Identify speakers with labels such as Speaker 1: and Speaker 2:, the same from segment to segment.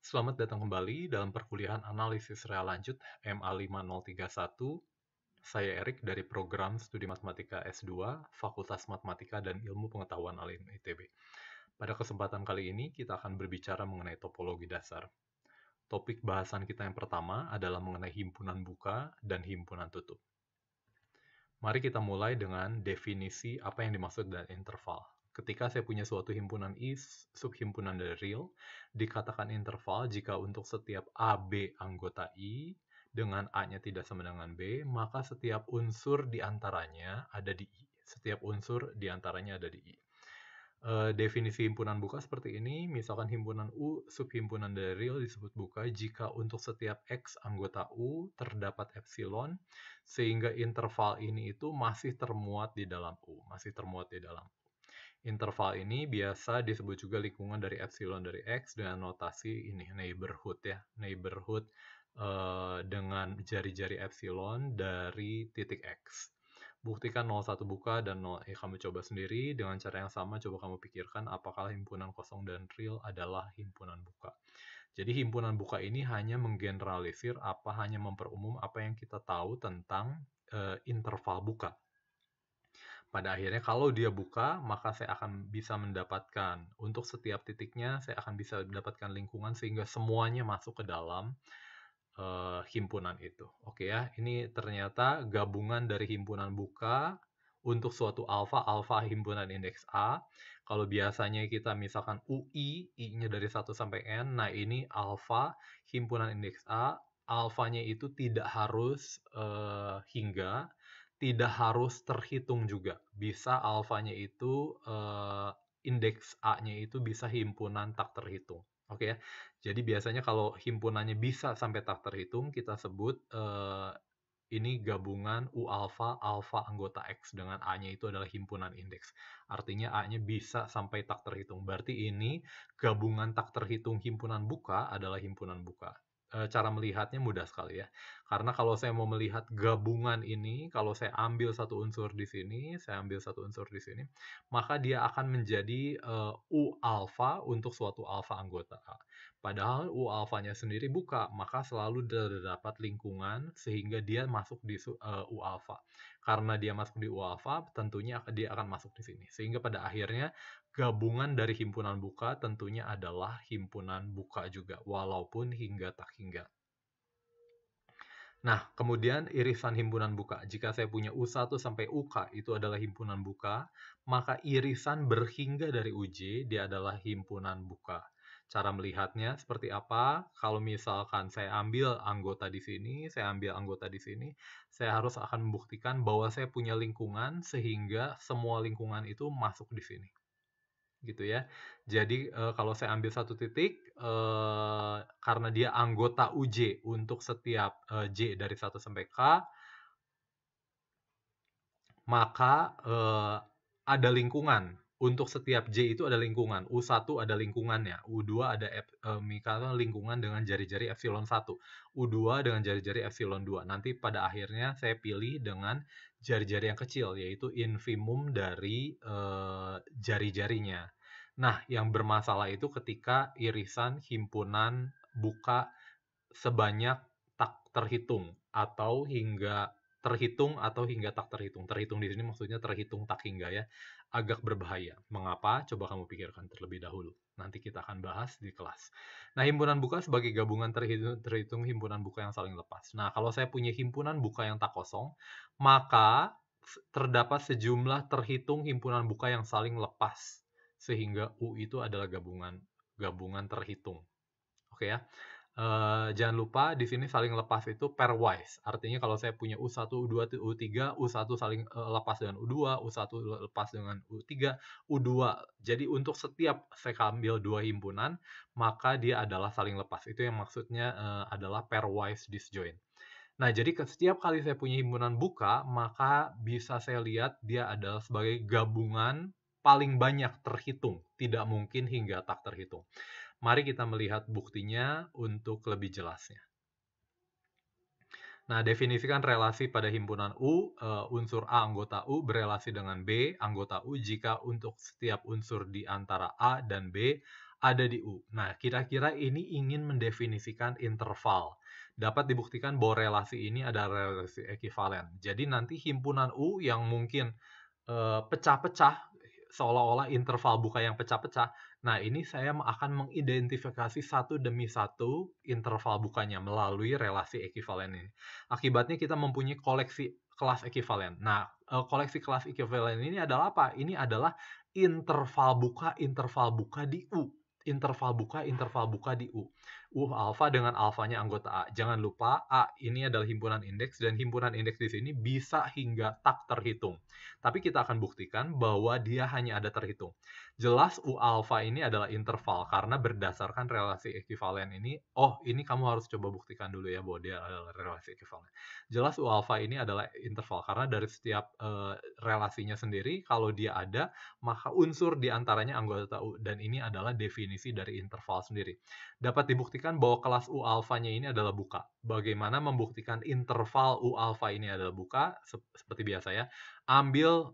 Speaker 1: Selamat datang kembali dalam perkuliahan analisis real lanjut MA5031. Saya Erik dari program Studi Matematika S2, Fakultas Matematika dan Ilmu Pengetahuan Alam ITB. Pada kesempatan kali ini kita akan berbicara mengenai topologi dasar. Topik bahasan kita yang pertama adalah mengenai himpunan buka dan himpunan tutup. Mari kita mulai dengan definisi apa yang dimaksud dengan interval. Ketika saya punya suatu himpunan I, subhimpunan dari real, dikatakan interval jika untuk setiap AB anggota I dengan A-nya tidak sama dengan B, maka setiap unsur di antaranya ada di I. Setiap unsur di antaranya ada di I. Definisi himpunan buka seperti ini, misalkan himpunan U subhimpunan dari real disebut buka jika untuk setiap X anggota U terdapat epsilon, sehingga interval ini itu masih termuat di dalam U, masih termuat di dalam U. Interval ini biasa disebut juga lingkungan dari epsilon dari X dengan notasi ini, neighborhood ya, neighborhood dengan jari-jari epsilon dari titik X. Buktikan 01 buka dan 0 kamu coba sendiri dengan cara yang sama. Coba kamu pikirkan apakah himpunan kosong dan real adalah himpunan buka. Jadi himpunan buka ini hanya menggeneralisir hanya memperumum apa yang kita tahu tentang interval buka. Pada akhirnya kalau dia buka, maka saya akan bisa mendapatkan untuk setiap titiknya saya akan bisa mendapatkan lingkungan sehingga semuanya masuk ke dalam himpunan itu. Oke ya, ini ternyata gabungan dari himpunan buka untuk suatu alfa, alfa himpunan indeks A. Kalau biasanya kita misalkan UI, I-nya dari 1 sampai N, nah ini alfa himpunan indeks A, alfanya itu tidak harus hingga, tidak harus terhitung juga. Bisa alfanya itu, indeks A-nya itu bisa himpunan tak terhitung. Oke ya, jadi biasanya kalau himpunannya bisa sampai tak terhitung, kita sebut ini gabungan U alfa, alfa anggota X dengan A-nya itu adalah himpunan indeks. Artinya A-nya bisa sampai tak terhitung. Berarti ini gabungan tak terhitung himpunan buka adalah himpunan buka. Cara melihatnya mudah sekali ya. Karena kalau saya mau melihat gabungan ini, kalau saya ambil satu unsur di sini, saya ambil satu unsur di sini, maka dia akan menjadi U alfa untuk suatu alfa anggota A. Padahal U alfanya sendiri buka, maka selalu terdapat lingkungan sehingga dia masuk di U alfa. Karena dia masuk di U alfa, tentunya dia akan masuk di sini. Sehingga pada akhirnya gabungan dari himpunan buka tentunya adalah himpunan buka juga, walaupun hingga tak hingga. Nah, kemudian irisan himpunan buka. Jika saya punya U1 sampai UK itu adalah himpunan buka, maka irisan berhingga dari UJ dia adalah himpunan buka. Cara melihatnya seperti apa? Kalau misalkan saya ambil anggota di sini, saya ambil anggota di sini, saya harus akan membuktikan bahwa saya punya lingkungan sehingga semua lingkungan itu masuk di sini. Gitu ya. Jadi kalau saya ambil satu titik, karena dia anggota UJ untuk setiap J dari 1 sampai K, maka ada lingkungan. Untuk setiap J itu ada lingkungan. U1 ada lingkungannya, U2 ada misalnya lingkungan dengan jari-jari epsilon 1, U2 dengan jari-jari epsilon 2. Nanti pada akhirnya saya pilih dengan jari-jari yang kecil, yaitu infimum dari jari-jarinya. Nah, yang bermasalah itu ketika irisan himpunan buka sebanyak tak terhitung atau hingga terhitung atau hingga tak terhitung. Terhitung di sini maksudnya terhitung tak hingga ya. Agak berbahaya. Mengapa? Coba kamu pikirkan terlebih dahulu. Nanti kita akan bahas di kelas. Nah, himpunan buka sebagai gabungan terhitung himpunan buka yang saling lepas. Nah, kalau saya punya himpunan buka yang tak kosong, maka terdapat sejumlah terhitung himpunan buka yang saling lepas. Sehingga U itu adalah gabungan terhitung. Oke ya. Jangan lupa di sini saling lepas itu pairwise. Artinya kalau saya punya U1, U2, U3, U1 saling lepas dengan U2, U1 lepas dengan U3, U2. Jadi untuk setiap saya ambil dua himpunan, maka dia adalah saling lepas. Itu yang maksudnya adalah pairwise disjoint. Nah, jadi setiap kali saya punya himpunan buka, maka bisa saya lihat dia adalah sebagai gabungan paling banyak terhitung. Tidak mungkin hingga tak terhitung. Mari kita melihat buktinya untuk lebih jelasnya. Nah, definisikan relasi pada himpunan U, unsur A anggota U berelasi dengan B anggota U jika untuk setiap unsur di antara A dan B ada di U. Nah, kira-kira ini ingin mendefinisikan interval. Dapat dibuktikan bahwa relasi ini adalah relasi ekivalen. Jadi nanti himpunan U yang mungkin pecah-pecah, seolah-olah interval buka yang pecah-pecah. Nah, ini saya akan mengidentifikasi satu demi satu interval bukanya melalui relasi ekivalen ini. Akibatnya kita mempunyai koleksi kelas ekivalen. Nah, koleksi kelas ekivalen ini adalah apa? Ini adalah interval buka di U. Interval buka di U. U alfa dengan alfanya anggota A. Jangan lupa A ini adalah himpunan indeks dan himpunan indeks di sini bisa hingga tak terhitung. Tapi kita akan buktikan bahwa dia hanya ada terhitung. Jelas U alfa ini adalah interval karena berdasarkan relasi ekivalen ini, ini kamu harus coba buktikan dulu ya bahwa dia adalah relasi ekivalen. Jelas U alfa ini adalah interval karena dari setiap relasinya sendiri kalau dia ada, maka unsur di antaranya anggota U dan ini adalah definisi dari interval sendiri. Dapat dibuktikan bahwa kelas U alfanya ini adalah buka. Bagaimana membuktikan interval U alfa ini adalah buka? Seperti biasa ya. Ambil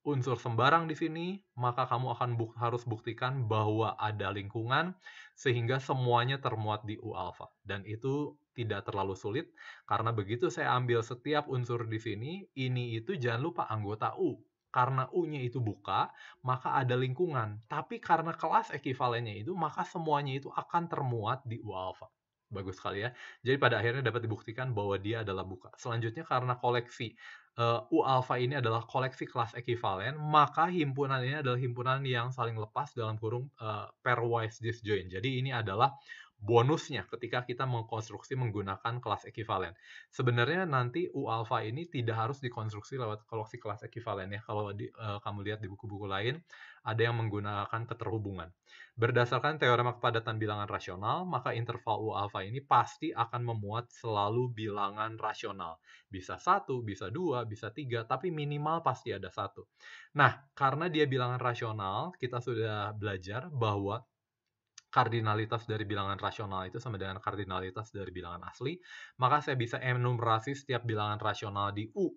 Speaker 1: unsur sembarang di sini, maka kamu akan harus buktikan bahwa ada lingkungan sehingga semuanya termuat di U alfa. Dan itu tidak terlalu sulit karena begitu saya ambil setiap unsur di sini, ini itu jangan lupa anggota U. Karena U-nya itu buka, maka ada lingkungan. Tapi karena kelas ekivalennya itu, maka semuanya itu akan termuat di U alfa. Bagus sekali ya. Jadi pada akhirnya dapat dibuktikan bahwa dia adalah buka. Selanjutnya karena koleksi U alfa ini adalah koleksi kelas ekivalen, maka himpunan ini adalah himpunan yang saling lepas dalam kurung pairwise disjoint. Jadi ini adalah bonusnya ketika kita mengkonstruksi menggunakan kelas ekivalen. Sebenarnya nanti U alfa ini tidak harus dikonstruksi lewat koleksi kelas ekivalen ya. Kalau kamu lihat di buku-buku lain, ada yang menggunakan keterhubungan. Berdasarkan teorema kepadatan bilangan rasional, maka interval U alfa ini pasti akan memuat selalu bilangan rasional. Bisa 1, bisa 2, bisa 3, tapi minimal pasti ada 1. Nah, karena dia bilangan rasional, kita sudah belajar bahwa kardinalitas dari bilangan rasional itu sama dengan kardinalitas dari bilangan asli, maka saya bisa enumerasi setiap bilangan rasional di U.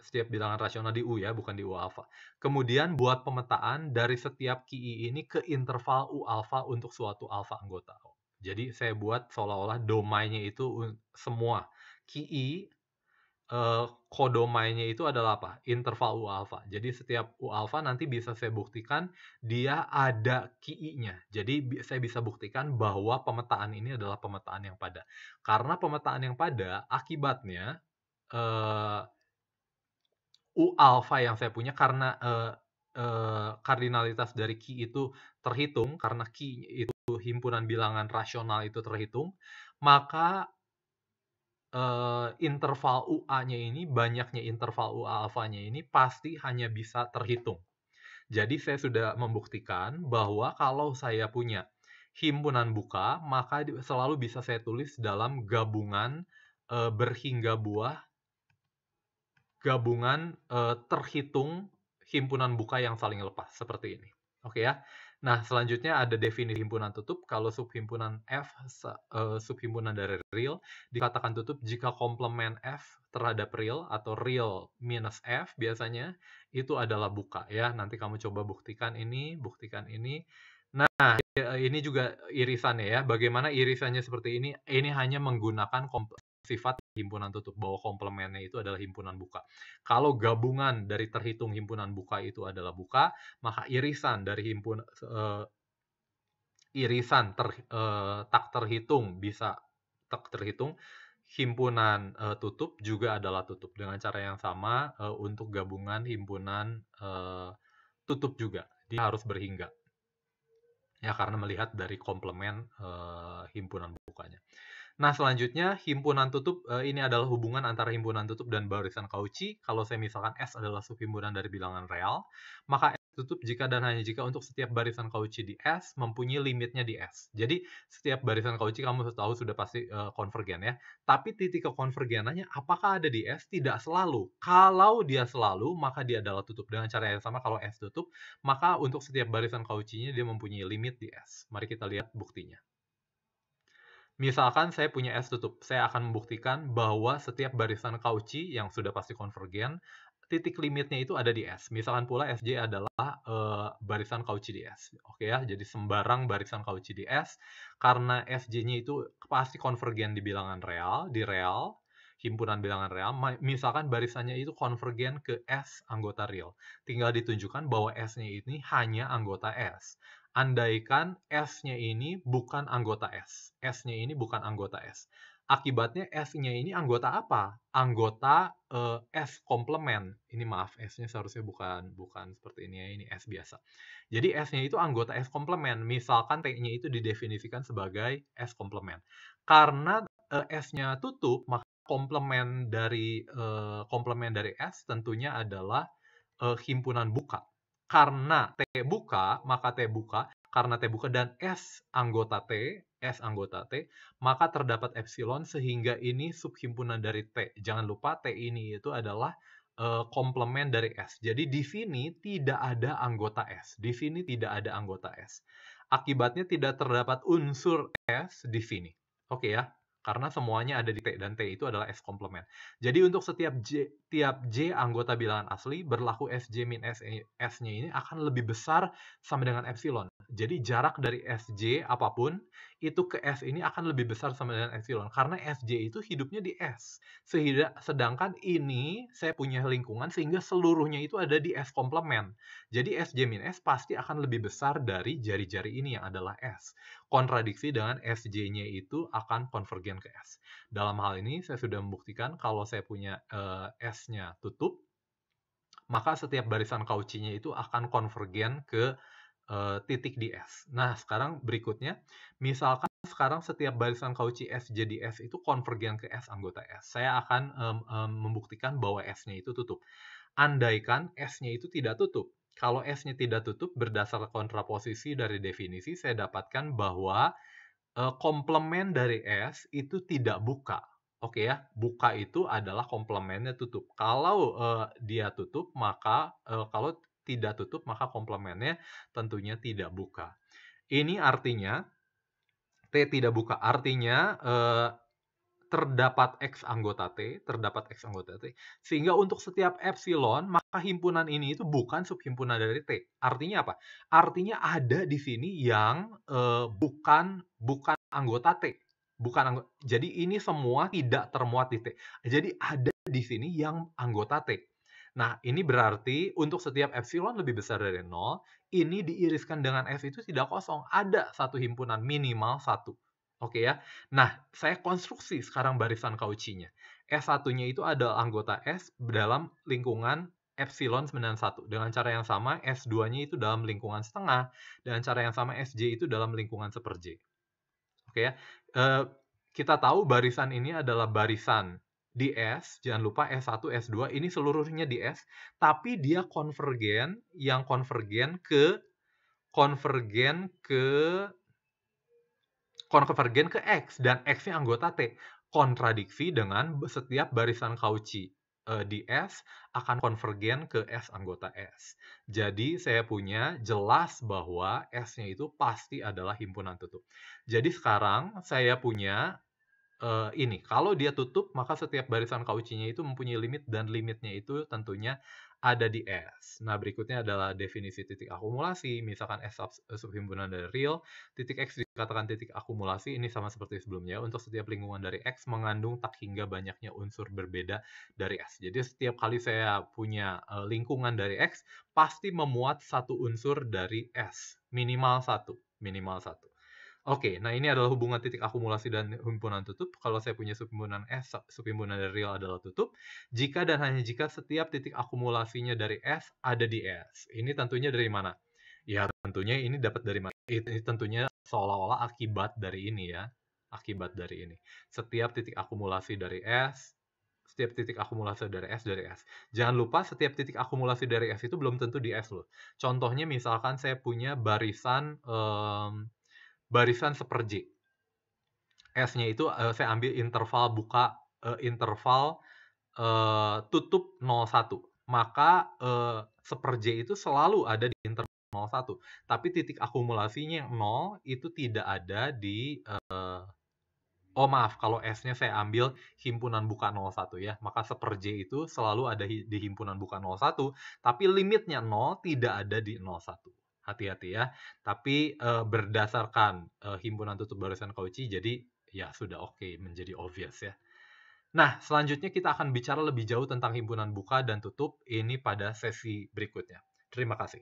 Speaker 1: Setiap bilangan rasional di U ya, bukan di U alfa. Kemudian buat pemetaan dari setiap QI ini ke interval U alfa untuk suatu alfa anggota. Jadi saya buat seolah-olah domainnya itu semua. QI kodomainnya itu adalah apa? Interval U alfa. Jadi setiap U alfa nanti bisa saya buktikan dia ada QI-nya. Jadi saya bisa buktikan bahwa pemetaan ini adalah pemetaan yang pada. Karena pemetaan yang pada, akibatnya U alfa yang saya punya karena kardinalitas dari Q itu terhitung, karena Q itu himpunan bilangan rasional itu terhitung, maka interval UA-nya ini, banyaknya interval U alfanya ini pasti hanya bisa terhitung. Jadi saya sudah membuktikan bahwa kalau saya punya himpunan buka, maka selalu bisa saya tulis dalam gabungan berhingga buah, gabungan terhitung himpunan buka yang saling lepas, seperti ini. Oke ya. Nah, selanjutnya ada definisi himpunan tutup. Kalau subhimpunan F, subhimpunan dari real, dikatakan tutup jika komplement F terhadap real atau real minus F biasanya, itu adalah buka ya. Nanti kamu coba buktikan ini, buktikan ini. Nah, ini juga irisannya ya. Bagaimana irisannya seperti ini? Ini hanya menggunakan sifat himpunan tutup, bahwa komplemennya itu adalah himpunan buka. Kalau gabungan dari terhitung himpunan buka itu adalah buka, maka irisan dari tak terhitung bisa tak terhitung himpunan tutup juga adalah tutup dengan cara yang sama untuk gabungan himpunan tutup juga. Dia harus berhingga. Ya, karena melihat dari komplement himpunan bukanya. Nah, selanjutnya himpunan tutup, ini adalah hubungan antara himpunan tutup dan barisan Cauchy. Kalau saya misalkan S adalah subhimpunan dari bilangan real, maka S tutup jika dan hanya jika untuk setiap barisan Cauchy di S mempunyai limitnya di S. Jadi setiap barisan Cauchy kamu tahu sudah pasti konvergen ya. Tapi titik kekonvergenannya apakah ada di S? Tidak selalu. Kalau dia selalu, maka dia adalah tutup. Dengan cara yang sama, kalau S tutup, maka untuk setiap barisan Cauchy-nya dia mempunyai limit di S. Mari kita lihat buktinya. Misalkan saya punya S tutup, saya akan membuktikan bahwa setiap barisan Cauchy yang sudah pasti konvergen titik limitnya itu ada di S. Misalkan pula Sj adalah barisan Cauchy di S. Oke ya, jadi sembarang barisan Cauchy di S, karena Sj-nya itu pasti konvergen di bilangan real, di real, himpunan bilangan real, misalkan barisannya itu konvergen ke S anggota real. Tinggal ditunjukkan bahwa S-nya ini hanya anggota S. Andaikan S-nya ini bukan anggota S. S-nya ini bukan anggota S. Akibatnya S-nya ini anggota apa? Anggota S komplement. Ini maaf, S-nya seharusnya bukan seperti ini ya, ini S biasa. Jadi S-nya itu anggota S komplement. Misalkan T-nya itu didefinisikan sebagai S komplement. Karena S-nya tutup, maka komplement dari S tentunya adalah himpunan buka. Karena T buka, maka T buka, karena T buka dan S anggota T, maka terdapat epsilon sehingga ini subhimpunan dari T. Jangan lupa T ini itu adalah komplement dari S. Jadi di sini tidak ada anggota S. Di sini tidak ada anggota S. Akibatnya tidak terdapat unsur S di sini. Oke ya, karena semuanya ada di T, dan T itu adalah S komplement. Jadi untuk setiap J anggota bilangan asli, berlaku Sj min S-nya ini akan lebih besar sama dengan epsilon. Jadi jarak dari Sj apapun, itu ke S ini akan lebih besar sama dengan epsilon. Karena Sj itu hidupnya di S. Sedangkan ini saya punya lingkungan sehingga seluruhnya itu ada di S komplement. Jadi Sj min S pasti akan lebih besar dari jari-jari ini yang adalah S. Kontradiksi dengan Sj-nya itu akan konvergen ke S. Dalam hal ini saya sudah membuktikan kalau saya punya S-nya tutup, maka setiap barisan Cauchy-nya itu akan konvergen ke titik di S. Nah, sekarang berikutnya, misalkan sekarang setiap barisan Cauchy S jadi S itu konvergen ke S anggota S. Saya akan membuktikan bahwa S-nya itu tutup. Andaikan S-nya itu tidak tutup. Kalau S-nya tidak tutup, berdasar kontraposisi dari definisi, saya dapatkan bahwa komplement dari S itu tidak buka. Oke ya, buka itu adalah komplemennya tutup. Kalau dia tutup, maka kalau tidak tutup, maka komplemennya tentunya tidak buka. Ini artinya T tidak buka. Artinya terdapat X anggota T, sehingga untuk setiap epsilon, maka himpunan ini itu bukan subhimpunan dari T. Artinya apa? Artinya ada di sini yang bukan anggota T. Jadi ini semua tidak termuat di T. Jadi ada di sini yang anggota T. Nah, ini berarti untuk setiap epsilon lebih besar dari 0, ini diiriskan dengan S itu tidak kosong. Ada satu himpunan, minimal satu. Oke ya. Nah, saya konstruksi sekarang barisan Cauchy-nya. S1-nya itu adalah anggota S dalam lingkungan epsilon 91. Dengan cara yang sama, S2-nya itu dalam lingkungan setengah. Dengan cara yang sama, Sj itu dalam lingkungan seper-J. Oke ya. Kita tahu barisan ini adalah barisan di S. Jangan lupa S1, S2 ini seluruhnya di S. Tapi dia konvergen ke X, dan X-nya anggota T. Kontradiksi dengan setiap barisan Cauchy di S akan konvergen ke S anggota S. Jadi saya punya jelas bahwa S-nya itu pasti adalah himpunan tutup. Jadi sekarang saya punya ini, kalau dia tutup, maka setiap barisan Cauchy-nya itu mempunyai limit, dan limitnya itu tentunya ada di S. Nah, berikutnya adalah definisi titik akumulasi. Misalkan S subhimpunan dari real, titik X dikatakan titik akumulasi, ini sama seperti sebelumnya. Untuk setiap lingkungan dari X mengandung tak hingga banyaknya unsur berbeda dari S. Jadi setiap kali saya punya lingkungan dari X, pasti memuat satu unsur dari S. Minimal satu. Oke, nah ini adalah hubungan titik akumulasi dan himpunan tutup. Kalau saya punya subhimpunan S, subhimpunan dari real adalah tutup. Jika dan hanya jika setiap titik akumulasinya dari S ada di S. Ini tentunya dari mana? Ya, tentunya ini dapat dari mana? Ini tentunya seolah-olah akibat dari ini ya. Akibat dari ini. Setiap titik akumulasi dari S, dari S. Jangan lupa setiap titik akumulasi dari S itu belum tentu di S loh. Contohnya misalkan saya punya barisan seper-J. S-nya itu saya ambil interval buka, interval tutup 01. Maka seper-J itu selalu ada di interval 01. Tapi titik akumulasinya yang 0 itu tidak ada di Oh maaf, kalau S-nya saya ambil himpunan buka 01 ya, maka seper-J itu selalu ada di himpunan buka 01, tapi limitnya 0 tidak ada di 01. Hati-hati ya. Tapi berdasarkan himpunan tutup barisan Cauchy, jadi ya sudah oke, menjadi obvious ya. Nah, selanjutnya kita akan bicara lebih jauh tentang himpunan buka dan tutup ini pada sesi berikutnya. Terima kasih.